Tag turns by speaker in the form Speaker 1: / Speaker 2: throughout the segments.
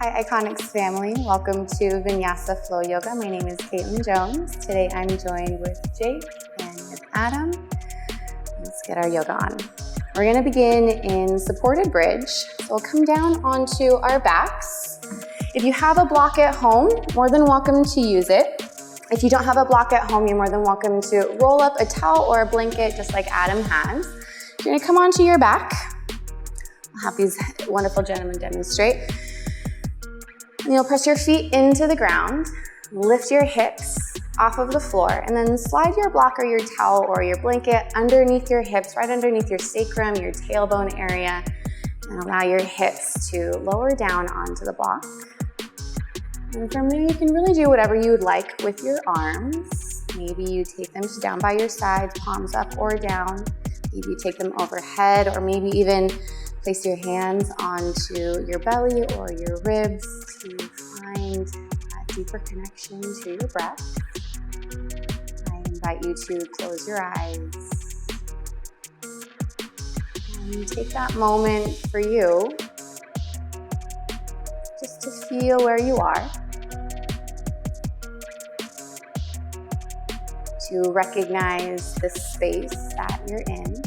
Speaker 1: Hi Iconix family, welcome to Vinyasa Flow Yoga. My name is Kaitlyn Jones. Today I'm joined with Jake and with Adam. Let's get our yoga on. We're going to begin in supported bridge. So we'll come down onto our backs. If you have a block at home, more than welcome to use it. If you don't have a block at home, you're more than welcome to roll up a towel or a blanket just like Adam has. You're going to come onto your back. I'll have these wonderful gentlemen demonstrate. And you'll press your feet into the ground, lift your hips off of the floor, and then slide your block or your towel or your blanket underneath your hips, right underneath your sacrum, your tailbone area, and allow your hips to lower down onto the block. And from there, you can really do whatever you would like with your arms. Maybe you take them down by your sides, palms up or down. Maybe you take them overhead, or maybe even place your hands onto your belly or your ribs to find a deeper connection to your breath. I invite you to close your eyes and take that moment for you just to feel where you are, to recognize the space that you're in,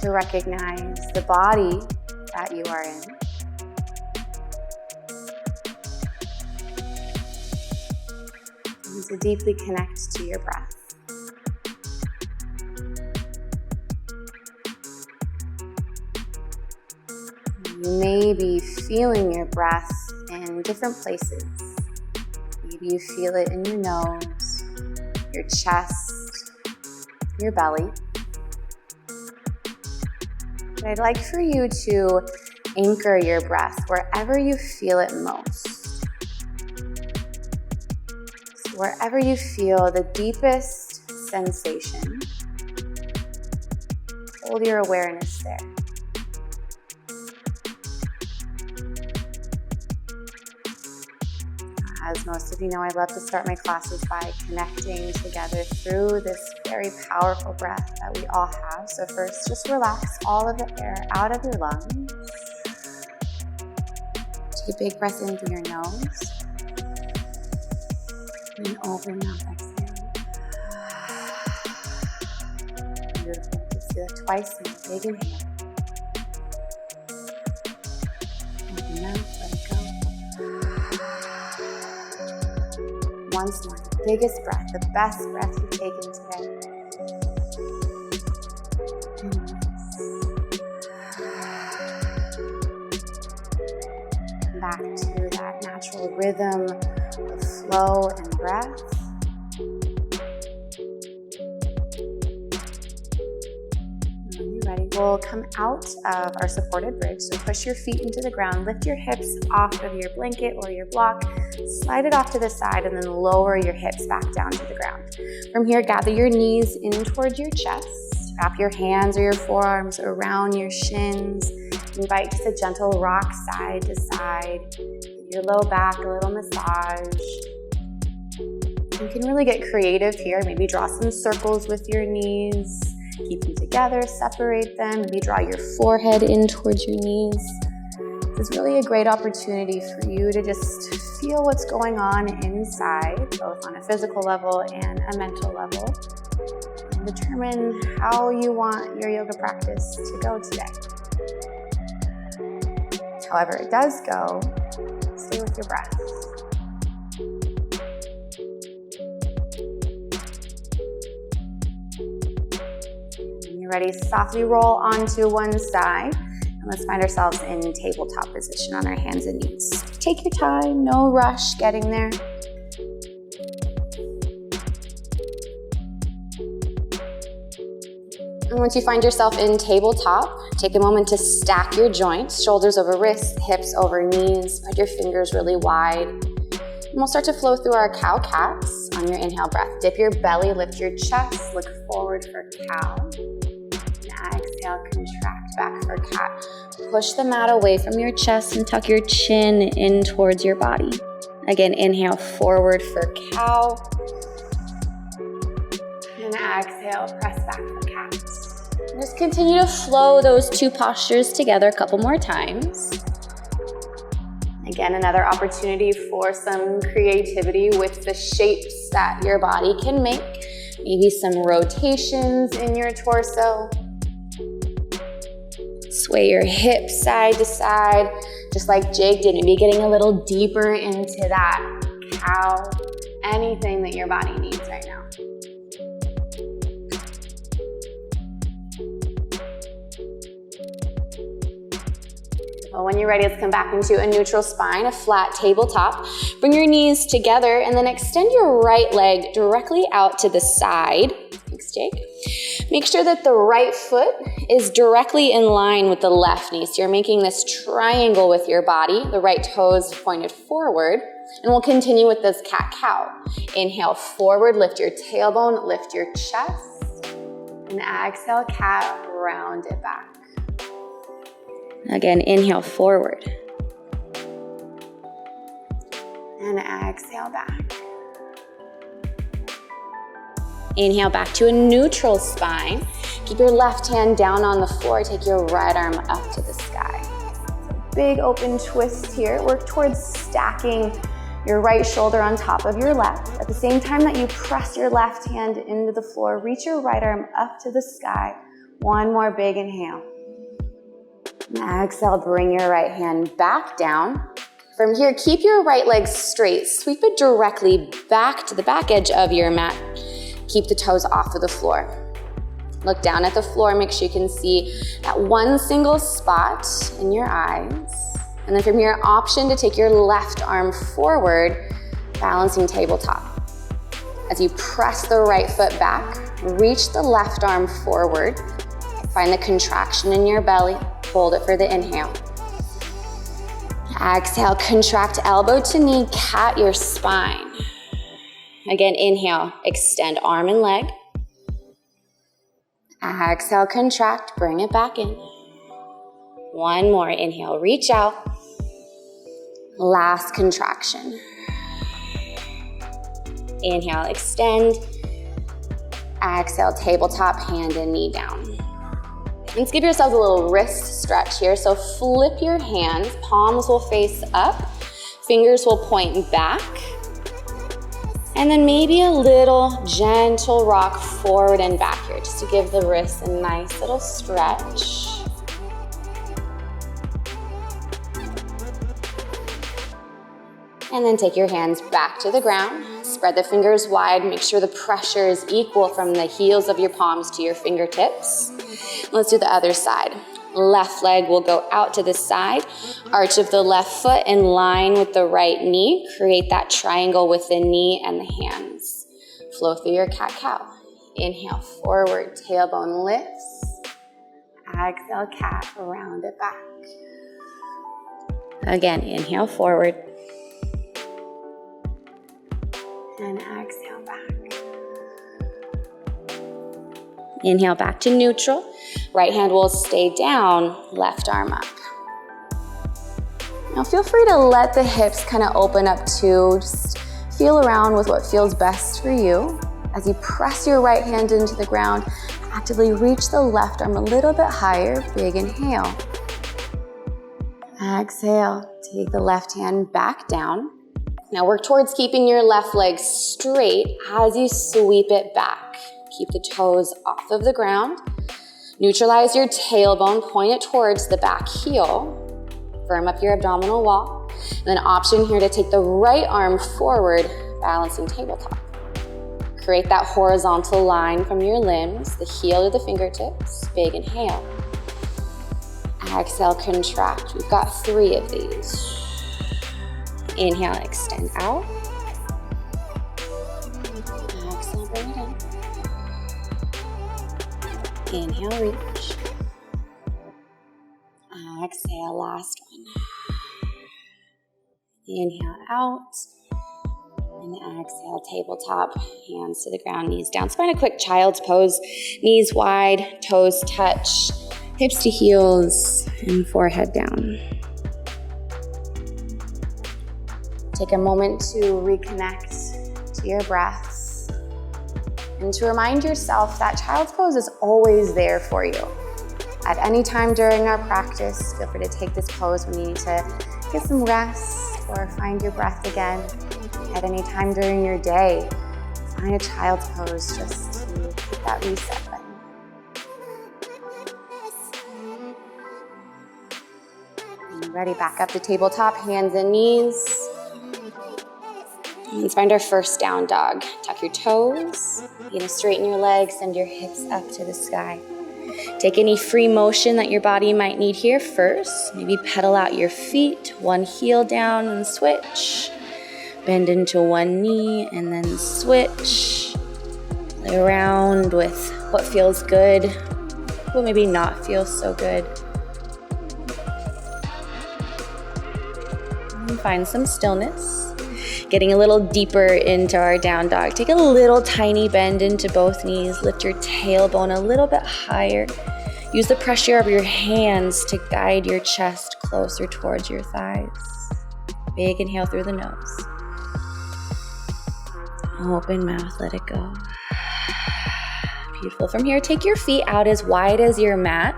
Speaker 1: to recognize the body that you are in. And to deeply connect to your breath. You may be feeling your breath in different places. Maybe you feel it in your nose, your chest, your belly. But I'd like for you to anchor your breath wherever you feel it most. So wherever you feel the deepest sensation, hold your awareness there. As most of you know, I love to start my classes by connecting together through this very powerful breath that we all have. So first, just relax all of the air out of your lungs. Take a big breath in through your nose. And open mouth, exhale. Beautiful. Just do that twice in a big inhale. Open mouth, let it go. Once more, the biggest breath, the best breath you've taken today. And back to that natural rhythm of flow and breath. When you're ready, we'll come out of our supported bridge. So push your feet into the ground, lift your hips off of your blanket or your block, slide it off to the side, and then lower your hips back down to the ground. From here, gather your knees in towards your chest. Wrap your hands or your forearms around your shins. Invite just a gentle rock side to side. Give your low back a little massage. You can really get creative here. Maybe draw some circles with your knees. Keep them together, separate them. Maybe draw your forehead in towards your knees. This is really a great opportunity for you to just feel what's going on inside, both on a physical level and a mental level, and determine how you want your yoga practice to go today. However it does go, stay with your breath. When you're ready, softly roll onto one side. And let's find ourselves in tabletop position on our hands and knees. Take your time, no rush getting there. And once you find yourself in tabletop, take a moment to stack your joints, shoulders over wrists, hips over knees, spread your fingers really wide. And we'll start to flow through our cow-cats on your inhale breath. Dip your belly, lift your chest, look forward for cow. Exhale, contract back for cat. Push the mat away from your chest and tuck your chin in towards your body. Again, inhale forward for cow. And exhale, press back for cat. Just continue to flow those two postures together a couple more times. Again, another opportunity for some creativity with the shapes that your body can make. Maybe some rotations in your torso. Sway your hips side to side, just like Jake did. Maybe getting a little deeper into that cow. Anything that your body needs right now. Well, when you're ready, let's come back into a neutral spine, a flat tabletop. Bring your knees together and then extend your right leg directly out to the side. Thanks, Jake. Make sure that the right foot is directly in line with the left knee. So you're making this triangle with your body, the right toes pointed forward. And we'll continue with this cat-cow. Inhale forward, lift your tailbone, lift your chest. And exhale, cat, round it back. Again, inhale forward. And exhale back. Inhale back to a neutral spine. Keep your left hand down on the floor. Take your right arm up to the sky. Big open twist here. Work towards stacking your right shoulder on top of your left. At the same time that you press your left hand into the floor, reach your right arm up to the sky. One more big inhale. And exhale, bring your right hand back down. From here, keep your right leg straight. Sweep it directly back to the back edge of your mat. Keep the toes off of the floor. Look down at the floor. Make sure you can see that one single spot in your eyes. And then from here, option to take your left arm forward, balancing tabletop. As you press the right foot back, reach the left arm forward. Find the contraction in your belly. Hold it for the inhale. Exhale, contract elbow to knee, cat your spine. Again, inhale, extend arm and leg. Exhale, contract, bring it back in. One more, inhale, reach out. Last contraction. Inhale, extend. Exhale, tabletop, hand and knee down. Let's give yourselves a little wrist stretch here. So flip your hands, palms will face up, fingers will point back. And then maybe a little gentle rock forward and back here, just to give the wrists a nice little stretch. And then take your hands back to the ground. Spread the fingers wide. Make sure the pressure is equal from the heels of your palms to your fingertips. Let's do the other side. Left leg will go out to the side. Arch of the left foot in line with the right knee. Create that triangle with the knee and the hands. Flow through your cat-cow. Inhale forward, tailbone lifts. Exhale, cat, round it back. Again, inhale forward. And exhale back. Inhale back to neutral. Right hand will stay down, left arm up. Now feel free to let the hips kind of open up too. Just feel around with what feels best for you. As you press your right hand into the ground, actively reach the left arm a little bit higher. Big inhale. Exhale, take the left hand back down. Now work towards keeping your left leg straight as you sweep it back. Keep the toes off of the ground. Neutralize your tailbone, point it towards the back heel. Firm up your abdominal wall. And then option here to take the right arm forward, balancing tabletop. Create that horizontal line from your limbs, the heel to the fingertips. Big inhale. Exhale, contract. We've got 3 of these. Inhale, extend out. Exhale, bring it in. Inhale, reach. Exhale, last one. Inhale out. And exhale, tabletop, hands to the ground, knees down. So find a quick child's pose. Knees wide, toes touch, hips to heels, and forehead down. Take a moment to reconnect to your breaths. And to remind yourself that child's pose is always there for you. At any time during our practice, feel free to take this pose when you need to get some rest or find your breath again. At any time during your day, find a child's pose just to hit that reset button. Ready, back up to tabletop, hands and knees. Let's find our first down dog. Tuck your toes, begin to straighten your legs, send your hips up to the sky. Take any free motion that your body might need here first. Maybe pedal out your feet, one heel down and switch. Bend into one knee and then switch. Play around with what feels good, what maybe not feels so good. And find some stillness. Getting a little deeper into our down dog. Take a little tiny bend into both knees. Lift your tailbone a little bit higher. Use the pressure of your hands to guide your chest closer towards your thighs. Big inhale through the nose. Open mouth, let it go. Beautiful. From here, take your feet out as wide as your mat.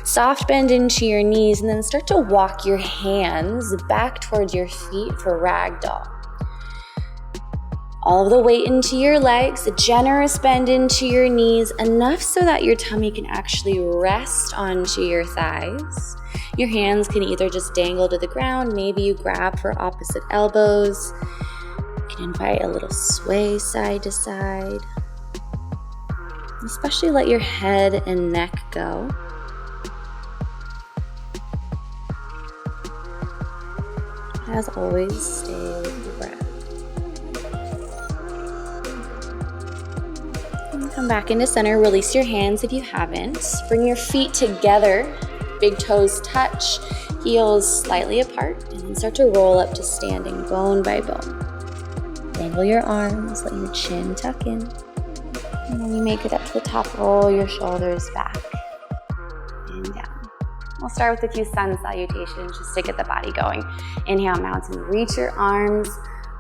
Speaker 1: Soft bend into your knees and then start to walk your hands back towards your feet for ragdoll. All of the weight into your legs, a generous bend into your knees, enough so that your tummy can actually rest onto your thighs. Your hands can either just dangle to the ground, maybe you grab for opposite elbows. You can invite a little sway side to side. Especially let your head and neck go. As always, stay with the breath. And come back into center. Release your hands if you haven't. Bring your feet together. Big toes touch, heels slightly apart, and then start to roll up to standing bone by bone. Dangle your arms, let your chin tuck in. And when you make it up to the top, roll your shoulders back and down. We'll start with a few sun salutations just to get the body going. Inhale, mountain, reach your arms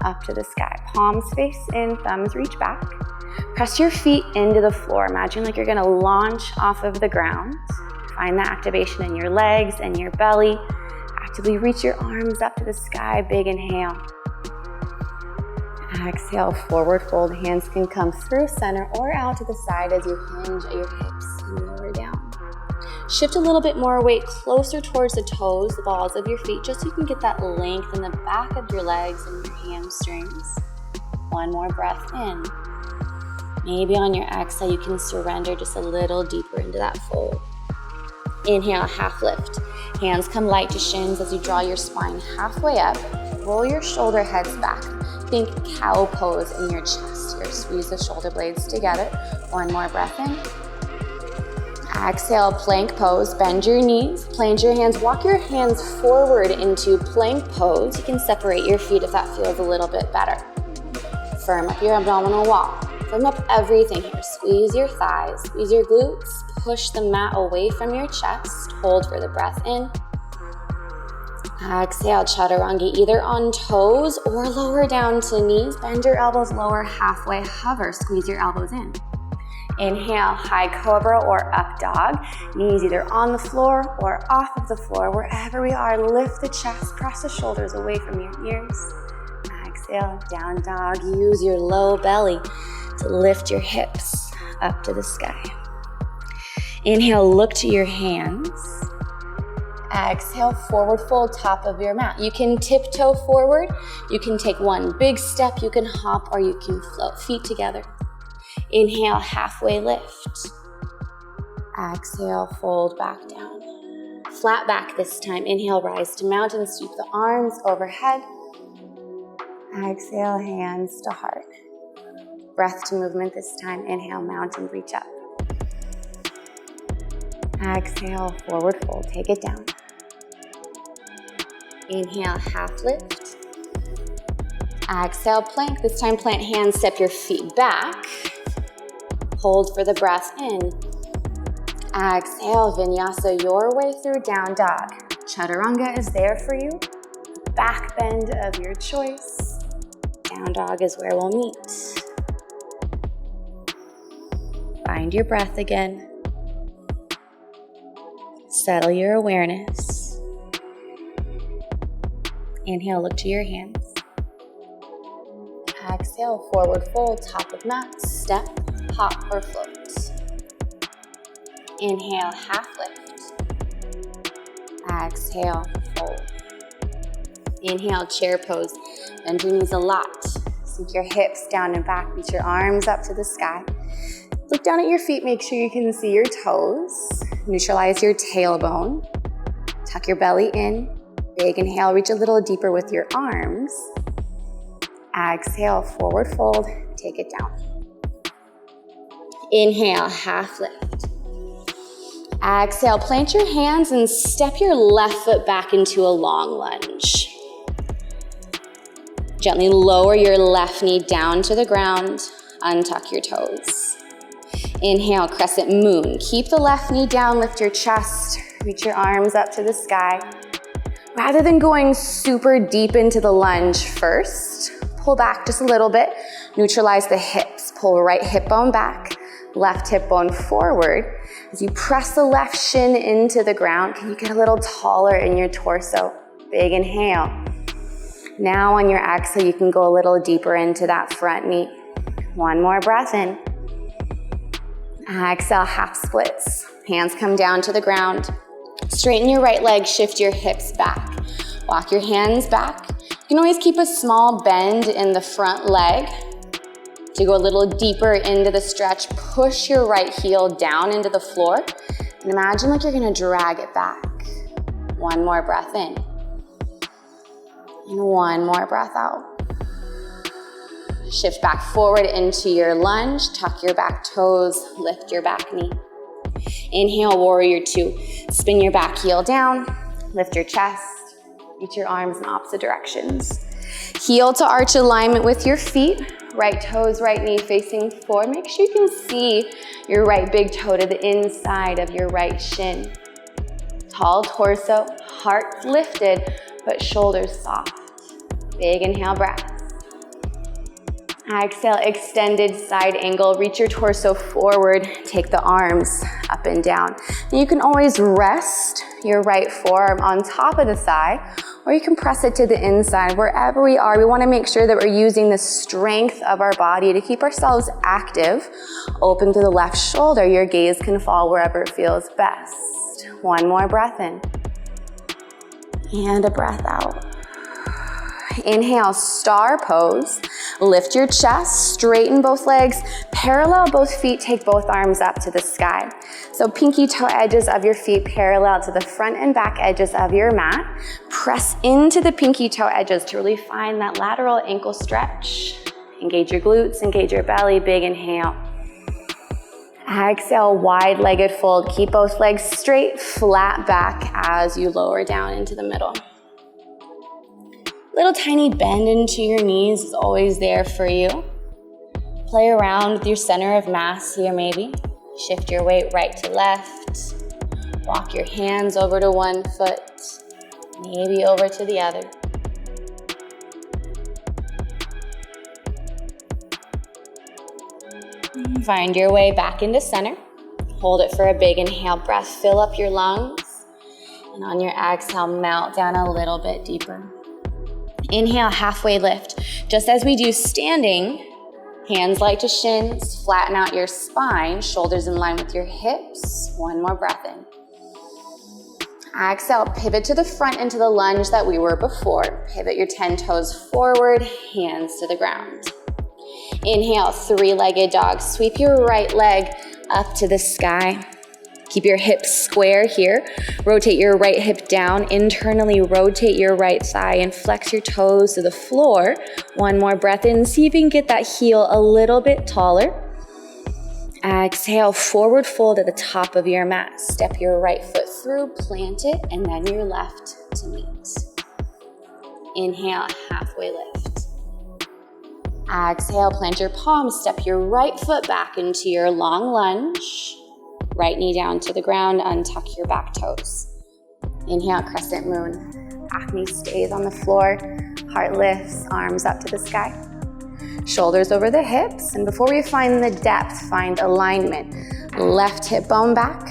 Speaker 1: up to the sky. Palms face in, thumbs reach back. Press your feet into the floor. Imagine like you're gonna launch off of the ground. Find the activation in your legs and your belly. Actively reach your arms up to the sky, big inhale. Exhale, forward fold. Hands can come through center or out to the side as you hinge at your hips and lower down. Shift a little bit more weight closer towards the toes, the balls of your feet, just so you can get that length in the back of your legs and your hamstrings. One more breath in. Maybe on your exhale, you can surrender just a little deeper into that fold. Inhale, half lift. Hands come light to shins as you draw your spine halfway up. Roll your shoulder heads back. Think cow pose in your chest here. Squeeze the shoulder blades together. One more breath in. Exhale, plank pose. Bend your knees, plant your hands. Walk your hands forward into plank pose. You can separate your feet if that feels a little bit better. Firm up your abdominal wall. Firm up everything here. Squeeze your thighs, squeeze your glutes. Push the mat away from your chest. Hold for the breath in. Exhale, chaturanga, either on toes or lower down to knees. Bend your elbows lower halfway, hover, squeeze your elbows in. Inhale, high cobra or up dog. Knees either on the floor or off of the floor. Wherever we are, lift the chest, press the shoulders away from your ears. Exhale, down dog. Use your low belly to lift your hips up to the sky. Inhale, look to your hands. Exhale, forward fold, top of your mat. You can tiptoe forward. You can take one big step. You can hop or you can float. Feet together. Inhale, halfway lift. Exhale, fold back down. Flat back this time. Inhale, rise to mountain. Sweep the arms overhead. Exhale, hands to heart. Breath to movement this time. Inhale, mountain, reach up. Exhale, forward fold, take it down. Inhale, half lift. Exhale, plank. This time, plant hands, step your feet back. Hold for the breath in. Exhale, vinyasa your way through down dog. Chaturanga is there for you. Back bend of your choice. Down dog is where we'll meet. Find your breath again. Settle your awareness. Inhale, look to your hands. Exhale, forward fold, top of mat, step, hop or float. Inhale, half lift. Exhale, fold. Inhale, chair pose. Bend your knees a lot. Sink your hips down and back. Reach your arms up to the sky. Look down at your feet. Make sure you can see your toes. Neutralize your tailbone. Tuck your belly in. Big inhale. Reach a little deeper with your arms. Exhale, forward fold. Take it down. Inhale, half lift. Exhale, plant your hands and step your left foot back into a long lunge. Gently lower your left knee down to the ground. Untuck your toes. Inhale, crescent moon. Keep the left knee down, lift your chest. Reach your arms up to the sky. Rather than going super deep into the lunge first, pull back just a little bit. Neutralize the hips. Pull right hip bone back, left hip bone forward. As you press the left shin into the ground, can you get a little taller in your torso? Big inhale. Now on your exhale, you can go a little deeper into that front knee. One more breath in. Exhale, half splits. Hands come down to the ground. Straighten your right leg, shift your hips back. Walk your hands back. You can always keep a small bend in the front leg. To go a little deeper into the stretch, push your right heel down into the floor and imagine like you're gonna drag it back. One more breath in. And one more breath out. Shift back forward into your lunge, tuck your back toes, lift your back knee. Inhale, warrior two. Spin your back heel down, lift your chest, reach your arms in opposite directions. Heel to arch alignment with your feet. Right toes, right knee facing forward. Make sure you can see your right big toe to the inside of your right shin. Tall torso, heart lifted, but shoulders soft. Big inhale breath. Exhale, extended side angle. Reach your torso forward. Take the arms up and down. And you can always rest your right forearm on top of the thigh, or you can press it to the inside. Wherever we are, we want to make sure that we're using the strength of our body to keep ourselves active. Open through the left shoulder. Your gaze can fall wherever it feels best. One more breath in. And a breath out. Inhale, star pose. Lift your chest, straighten both legs, parallel both feet, take both arms up to the sky. So pinky toe edges of your feet parallel to the front and back edges of your mat. Press into the pinky toe edges to really find that lateral ankle stretch. Engage your glutes, engage your belly, big inhale. Exhale, wide-legged fold. Keep both legs straight, flat back as you lower down into the middle. Little tiny bend into your knees is always there for you. Play around with your center of mass here maybe. Shift your weight right to left. Walk your hands over to one foot, maybe over to the other. Find your way back into center. Hold it for a big inhale breath. Fill up your lungs. And on your exhale, melt down a little bit deeper. Inhale, halfway lift. Just as we do standing, hands light to shins, flatten out your spine, shoulders in line with your hips. One more breath in. Exhale, pivot to the front into the lunge that we were before. Pivot your 10 toes forward, hands to the ground. Inhale, three-legged dog. Sweep your right leg up to the sky. Keep your hips square here. Rotate your right hip down. Internally rotate your right thigh and flex your toes to the floor. One more breath in. See if you can get that heel a little bit taller. Exhale, forward fold at the top of your mat. Step your right foot through, plant it, and then your left to meet. Inhale, halfway lift. Exhale, plant your palms. Step your right foot back into your long lunge. Right knee down to the ground, untuck your back toes. Inhale, crescent moon. Back knee stays on the floor, heart lifts, arms up to the sky. Shoulders over the hips, and before we find the depth, find alignment. Left hip bone back,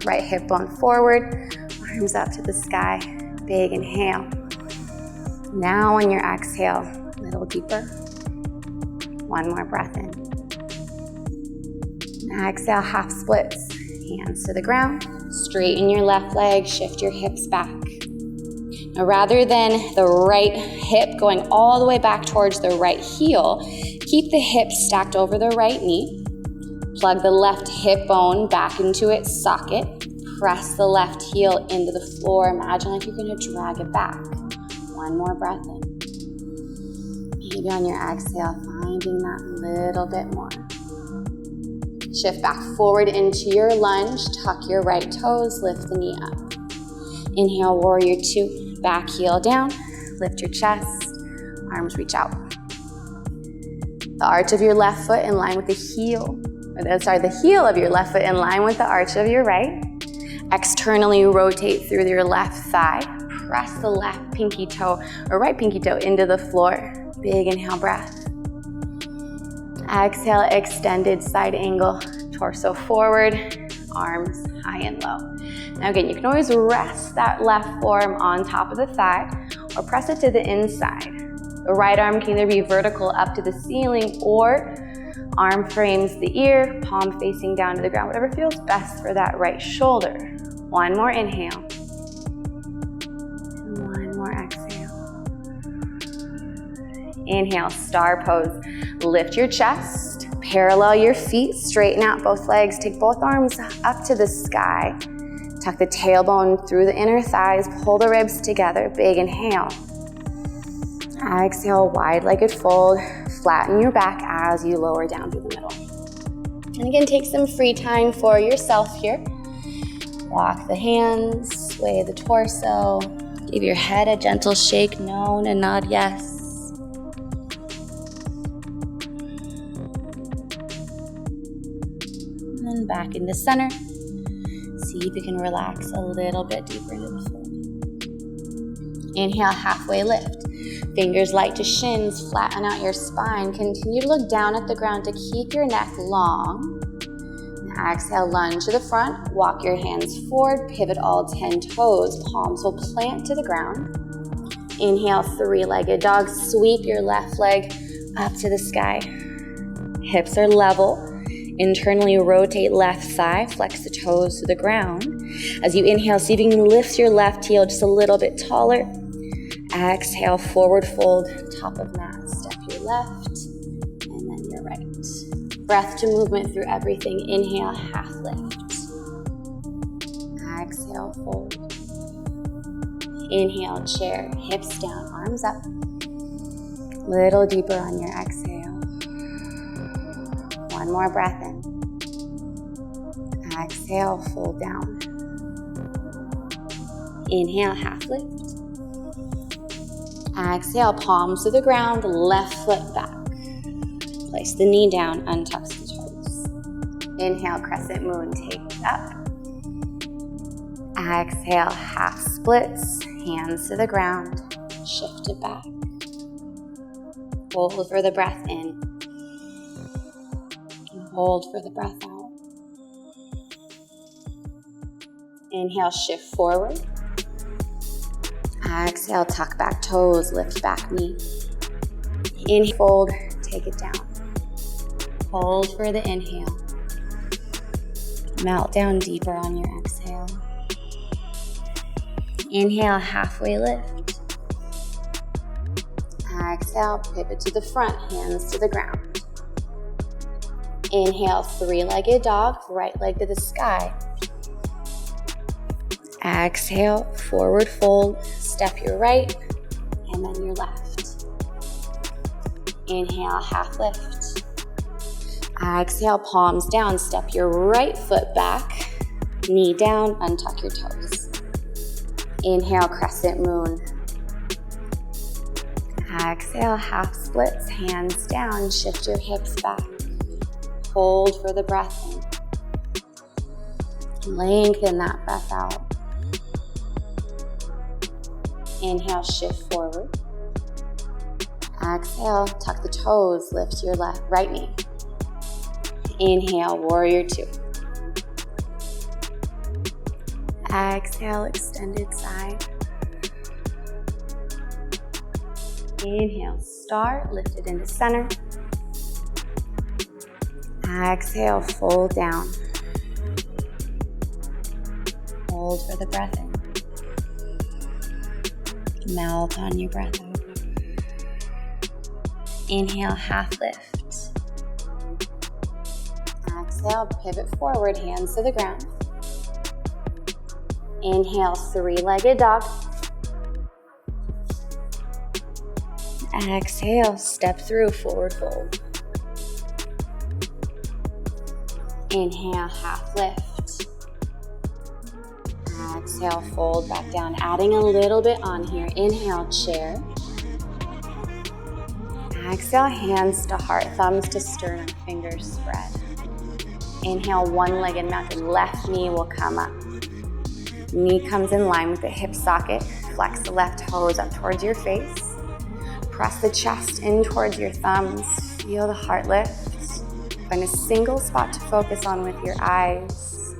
Speaker 1: right hip bone forward, arms up to the sky, big inhale. Now on your exhale, a little deeper. One more breath in. Exhale, half splits, hands to the ground. Straighten your left leg, shift your hips back. Now rather than the right hip going all the way back towards the right heel, keep the hips stacked over the right knee. Plug the left hip bone back into its socket. Press the left heel into the floor. Imagine like you're going to drag it back. One more breath in. Maybe on your exhale, finding that little bit more. Shift back forward into your lunge. Tuck your right toes. Lift the knee up. Inhale, warrior two. Back heel down. Lift your chest. Arms reach out. The arch of your left foot in line with the heel. The heel of your left foot in line with the arch of your right. Externally rotate through your left thigh. Press the left pinky toe or right pinky toe into the floor. Big inhale breath. Exhale, extended side angle. Torso forward, arms high and low. Now again, you can always rest that left forearm on top of the thigh or press it to the inside. The right arm can either be vertical up to the ceiling or arm frames the ear, palm facing down to the ground, whatever feels best for that right shoulder. One more inhale. One more exhale. Inhale, star pose. Lift your chest, parallel your feet, straighten out both legs, take both arms up to the sky. Tuck the tailbone through the inner thighs, pull the ribs together, big inhale. Exhale, wide-legged fold, flatten your back as you lower down through the middle. And again, take some free time for yourself here. Walk the hands, sway the torso, give your head a gentle shake, no, and nod yes. And then back into center. See if you can relax a little bit deeper into the floor. Inhale, halfway lift. Fingers light to shins, flatten out your spine. Continue to look down at the ground to keep your neck long. Now exhale, lunge to the front. Walk your hands forward, pivot all 10 toes. Palms will plant to the ground. Inhale, three-legged dog. Sweep your left leg up to the sky. Hips are level. Internally rotate left thigh, flex the toes to the ground. As you inhale, see if you can lift your left heel just a little bit taller. Exhale, forward fold, top of mat. Step your left, and then your right. Breath to movement through everything. Inhale, half lift. Exhale, fold. Inhale, chair, hips down, arms up. Little deeper on your exhale. One more breath in. Exhale, fold down. Inhale, half lift. Exhale, palms to the ground, left foot back. Place the knee down, untuck the toes. Inhale, crescent moon, take it up. Exhale, half splits, hands to the ground, shift it back. Hold for the breath in. Hold for the breath out. Inhale, shift forward. Exhale, tuck back toes, lift back knee. Inhale, fold, take it down. Hold for the inhale. Melt down deeper on your exhale. Inhale, halfway lift. Exhale, pivot to the front, hands to the ground. Inhale, three-legged dog, right leg to the sky. Exhale, forward fold, step your right, and then your left. Inhale, half lift. Exhale, palms down, step your right foot back, knee down, untuck your toes. Inhale, crescent moon. Exhale, half splits, hands down, shift your hips back. Hold for the breath in. Lengthen that breath out. Inhale, shift forward. Exhale, tuck the toes, lift your right knee. Inhale, warrior two. Exhale, extended side. Inhale, star, lift it into center. Exhale, fold down. Hold for the breath in. Melt on your breath out. Inhale, half lift. Exhale, pivot forward, hands to the ground. Inhale, three-legged dog. Exhale, step through, forward fold. Inhale, half lift. Exhale, fold back down, adding a little bit on here. Inhale, chair. Exhale, hands to heart, thumbs to sternum, fingers spread. Inhale, one-legged mountain, left knee will come up. Knee comes in line with the hip socket. Flex the left toes up towards your face. Press the chest in towards your thumbs. Feel the heart lift. Find a single spot to focus on with your eyes.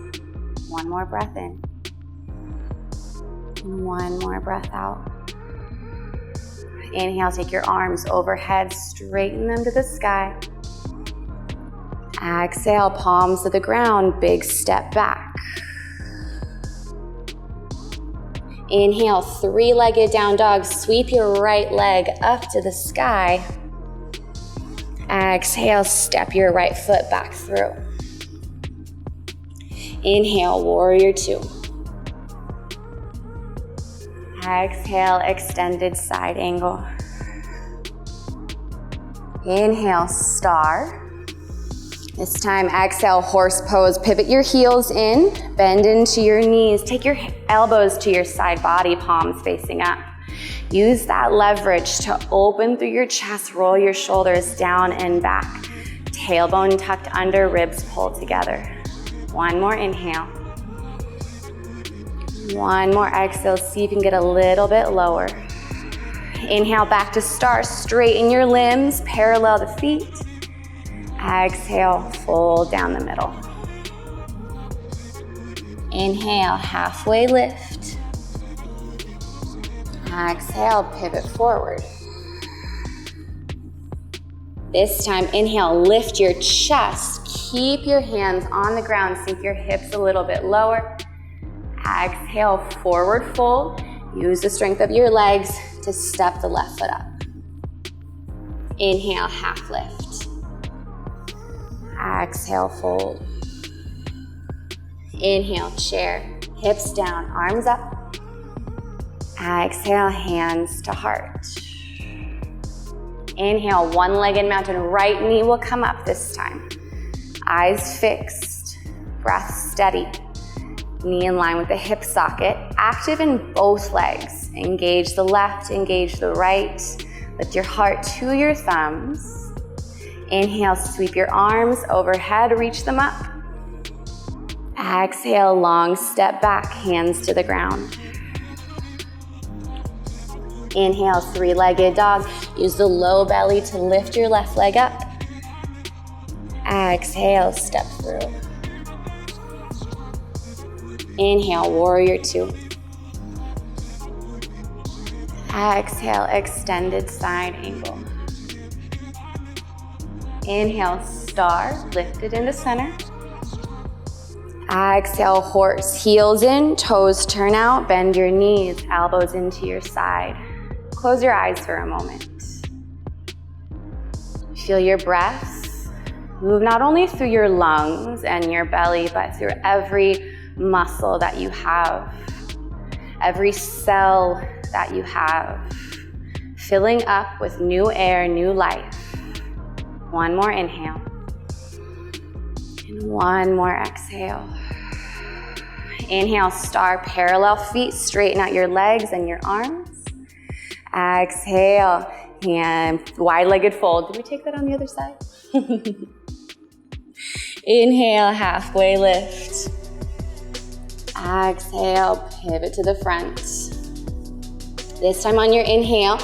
Speaker 1: One more breath in. And one more breath out. Inhale, take your arms overhead, straighten them to the sky. Exhale, palms to the ground, big step back. Inhale, three-legged down dog. Sweep your right leg up to the sky. Exhale, step your right foot back through. Inhale, warrior two. Exhale, extended side angle. Inhale, star. This time, exhale, horse pose. Pivot your heels in, bend into your knees. Take your elbows to your side body, palms facing up. Use that leverage to open through your chest, roll your shoulders down and back. Tailbone tucked under, ribs pulled together. One more inhale. One more exhale, see if you can get a little bit lower. Inhale, back to star, straighten your limbs, parallel the feet. Exhale, fold down the middle. Inhale, halfway lift. Exhale, pivot forward. This time, inhale, lift your chest. Keep your hands on the ground, sink your hips a little bit lower. Exhale, forward fold. Use the strength of your legs to step the left foot up. Inhale, half lift. Exhale, fold. Inhale, chair. Hips down, arms up. Exhale, hands to heart. Inhale, one-legged mountain. Right knee will come up this time. Eyes fixed, breath steady. Knee in line with the hip socket. Active in both legs. Engage the left, engage the right. Lift your heart to your thumbs. Inhale, sweep your arms overhead, reach them up. Exhale, long step back, hands to the ground. Inhale, three-legged dog. Use the low belly to lift your left leg up. Exhale, step through. Inhale, warrior two. Exhale, extended side angle. Inhale, star, lift it into center. Exhale, horse, heels in, toes turn out, bend your knees, elbows into your side. Close your eyes for a moment. Feel your breath move not only through your lungs and your belly, but through every muscle that you have, every cell that you have, filling up with new air, new life. One more inhale. And one more exhale. Inhale, star, parallel feet, straighten out your legs and your arms. Exhale, and wide-legged fold. Did we take that on the other side? Inhale, halfway lift. Exhale, pivot to the front. This time on your inhale,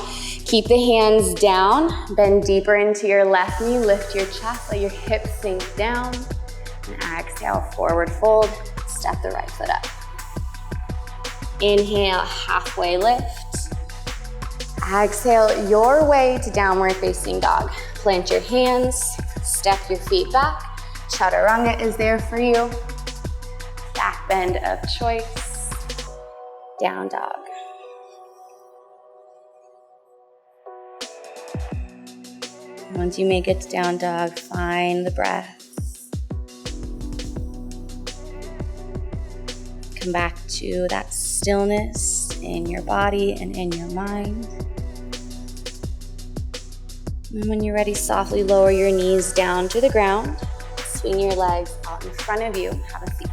Speaker 1: Keep the hands down, bend deeper into your left knee, lift your chest, let your hips sink down, and exhale, forward fold, step the right foot up. Inhale, halfway lift. Exhale your way to downward facing dog. Plant your hands, step your feet back. Chaturanga is there for you. Back bend of choice, down dog. Once you make it to down dog, find the breaths. Come back to that stillness in your body and in your mind. And when you're ready, softly lower your knees down to the ground. Swing your legs out in front of you. Have a seat.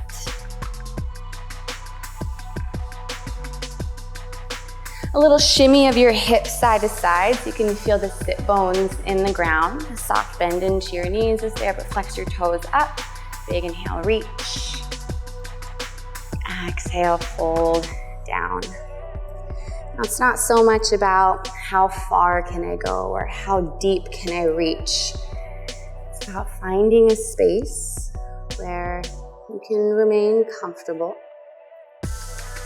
Speaker 1: A little shimmy of your hips side to side so you can feel the sit bones in the ground. A soft bend into your knees is there, but flex your toes up. Big inhale, reach. Exhale, fold down. Now it's not so much about how far can I go or how deep can I reach. It's about finding a space where you can remain comfortable.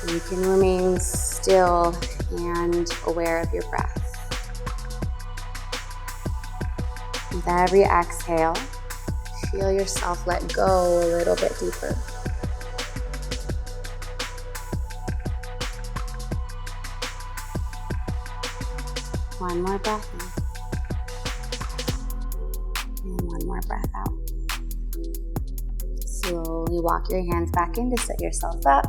Speaker 1: You can remain still and aware of your breath. With every exhale, feel yourself let go a little bit deeper. One more breath in. And one more breath out. Slowly walk your hands back in to set yourself up.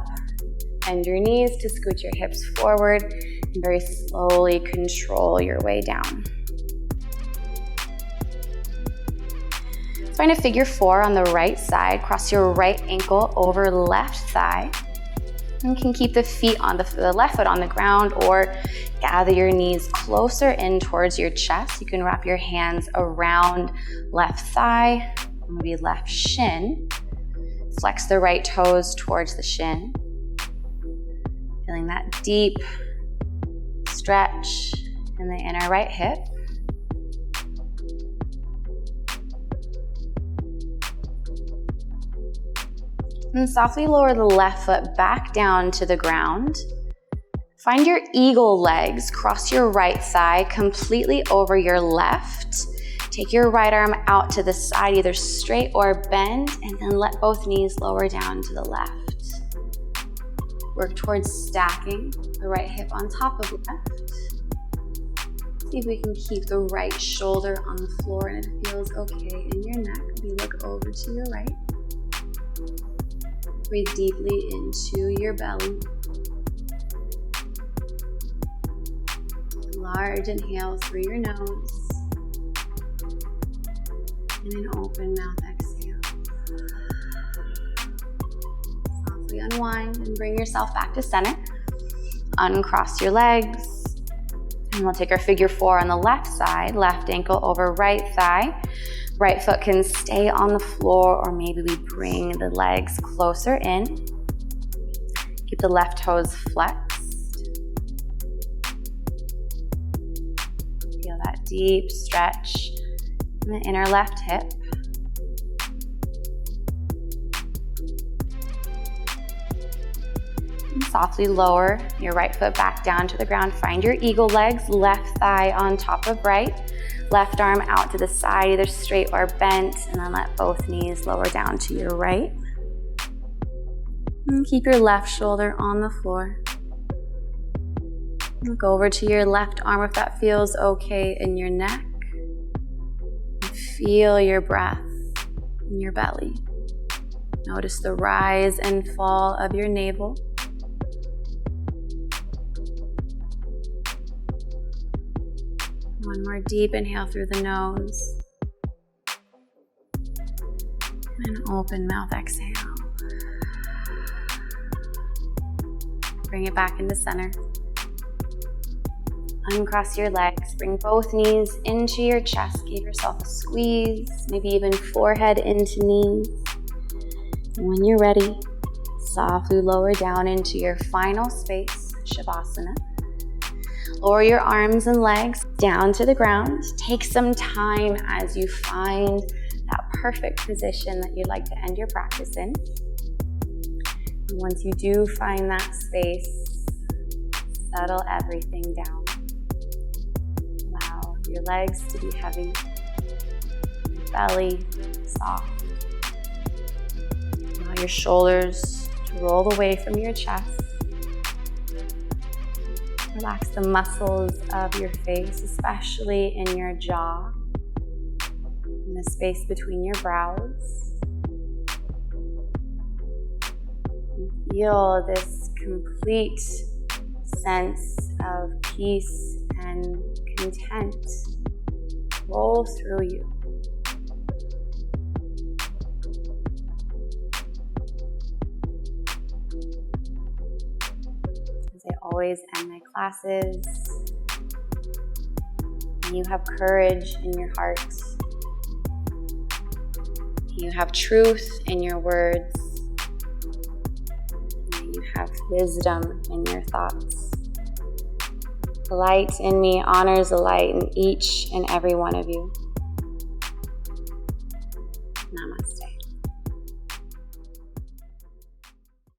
Speaker 1: Bend your knees to scoot your hips forward and very slowly control your way down. Find a figure four on the right side. Cross your right ankle over left thigh. You can keep the feet on the left foot on the ground or gather your knees closer in towards your chest. You can wrap your hands around left thigh, maybe left shin. Flex the right toes towards the shin. Feeling that deep stretch in the inner right hip. And softly lower the left foot back down to the ground. Find your eagle legs. Cross your right thigh completely over your left. Take your right arm out to the side, either straight or bend, and then let both knees lower down to the left. Work towards stacking the right hip on top of left. See if we can keep the right shoulder on the floor and it feels okay in your neck. We look over to your right. Breathe deeply into your belly. Large inhale through your nose. And an open mouth exhale. Softly unwind and bring yourself back to center. Uncross your legs. And we'll take our figure four on the left side. Left ankle over right thigh. Right foot can stay on the floor, or maybe we bring the legs closer in. Keep the left toes flexed. Feel that deep stretch in the inner left hip. And softly lower your right foot back down to the ground. Find your eagle legs, left thigh on top of right. Left arm out to the side, either straight or bent, and then let both knees lower down to your right. And keep your left shoulder on the floor. Look over to your left arm if that feels okay in your neck. Feel your breath in your belly. Notice the rise and fall of your navel. One more deep inhale through the nose. And an open mouth exhale. Bring it back into center. Uncross your legs. Bring both knees into your chest. Give yourself a squeeze, maybe even forehead into knees. And when you're ready, softly lower down into your final space, Shavasana. Lower your arms and legs down to the ground. Take some time as you find that perfect position that you'd like to end your practice in. And once you do find that space, settle everything down. Allow your legs to be heavy, your belly soft. Allow your shoulders to roll away from your chest. Relax the muscles of your face, especially in your jaw, in the space between your brows. And feel this complete sense of peace and content roll through you. I always end my classes, and you have courage in your heart. You have truth in your words. And you have wisdom in your thoughts. The light in me honors the light in each and every one of you. Namaste.